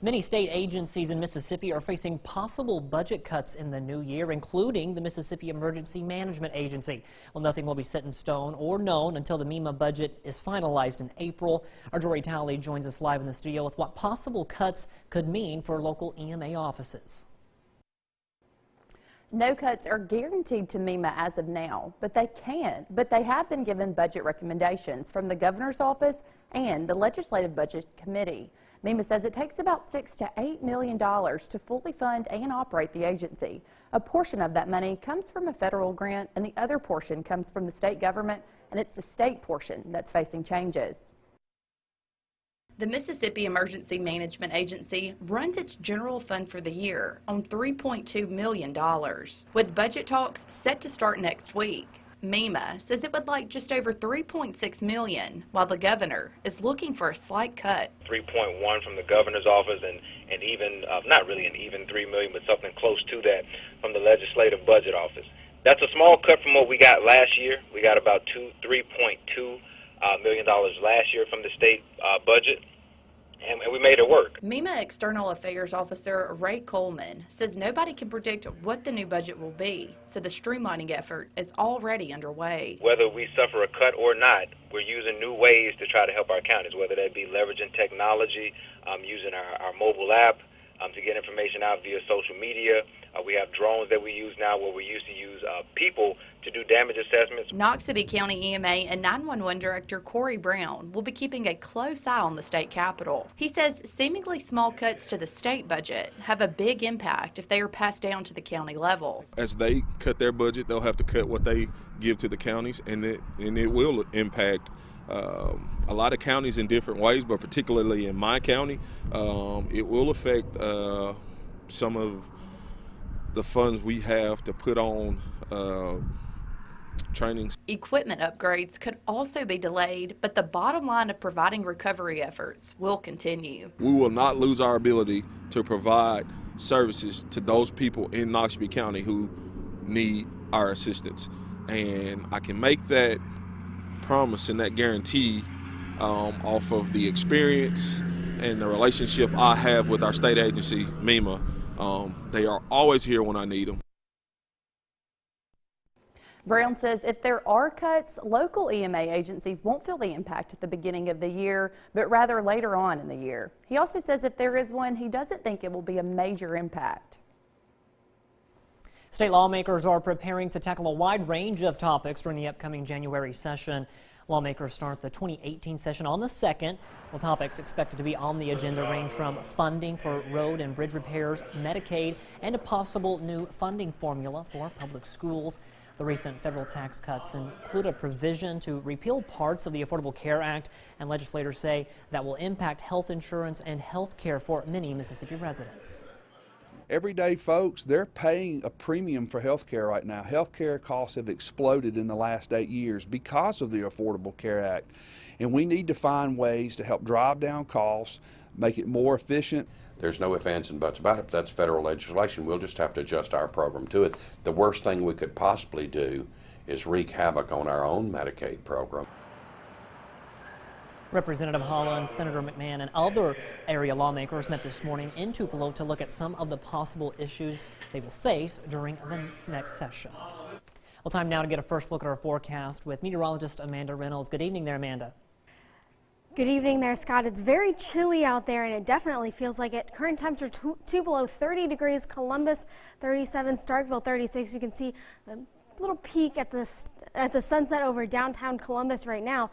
Many state agencies in Mississippi are facing possible budget cuts in the new year, including the Mississippi Emergency Management Agency. Well, nothing will be set in stone or known until the MEMA budget is finalized in April. Our Jory Talley joins us live in the studio with what possible cuts could mean for local EMA offices. No cuts are guaranteed to MEMA as of now, but they have been given budget recommendations from the governor's office and the Legislative Budget Committee. MEMA says it takes about $6 to $8 million to fully fund and operate the agency. A portion of that money comes from a federal grant, and the other portion comes from the state government, and it's the state portion that's facing changes. The Mississippi Emergency Management Agency runs its general fund for the year on $3.2 million, with budget talks set to start next week. MEMA says it would like just over $3.6 million, while the governor is looking for a slight cut. 3.1 from the governor's office, and even not really an even $3 million, but something close to that from the Legislative Budget Office. That's a small cut from what we got last year. We got about $3.2 million last year from the state budget. And we made it work. MEMA External Affairs Officer Ray Coleman says nobody can predict what the new budget will be, so the streamlining effort is already underway. Whether we suffer a cut or not, we're using new ways to try to help our counties, whether that be leveraging technology, using our mobile app to get information out via social media. We have drones that we use now where we used to use people to do damage assessments. Noxubee County EMA and 911 Director Corey Brown will be keeping a close eye on the state capitol. He says seemingly small cuts to the state budget have a big impact if they are passed down to the county level. As they cut their budget, they'll have to cut what they give to the counties, and it will impact a lot of counties in different ways, but particularly in my county, it will affect some of the funds we have to put on trainings. Equipment upgrades could also be delayed, but the bottom line of providing recovery efforts will continue. We will not lose our ability to provide services to those people in Noxubee County who need our assistance. And I can make that promise and that guarantee off of the experience and the relationship I have with our state agency, MEMA. They are always here when I need them. Brown says if there are cuts, local EMA agencies won't feel the impact at the beginning of the year, but rather later on in the year. He also says if there is one, he doesn't think it will be a major impact. State lawmakers are preparing to tackle a wide range of topics during the upcoming January session. Lawmakers start the 2018 session on the 2nd. Well, topics expected to be on the agenda range from funding for road and bridge repairs, Medicaid, and a possible new funding formula for public schools. The recent federal tax cuts include a provision to repeal parts of the Affordable Care Act, and legislators say that will impact health insurance and health care for many Mississippi residents. Everyday folks, they're paying a premium for health care right now. Health care costs have exploded in the last 8 years because of the Affordable Care Act. And we need to find ways to help drive down costs, make it more efficient. There's no ifs, ands, and buts about it. That's federal legislation. We'll just have to adjust our program to it. The worst thing we could possibly do is wreak havoc on our own Medicaid program. Representative Holland, Senator McMahon, and other area lawmakers met this morning in Tupelo to look at some of the possible issues they will face during the next session. Well, time now to get a first look at our forecast with meteorologist Amanda Reynolds. Good evening there, Amanda. Good evening there, Scott. It's very chilly out there, and it definitely feels like it. Current temperature Tupelo 30 degrees, Columbus 37, Starkville 36. You can see the little peak at the sunset over downtown Columbus right now.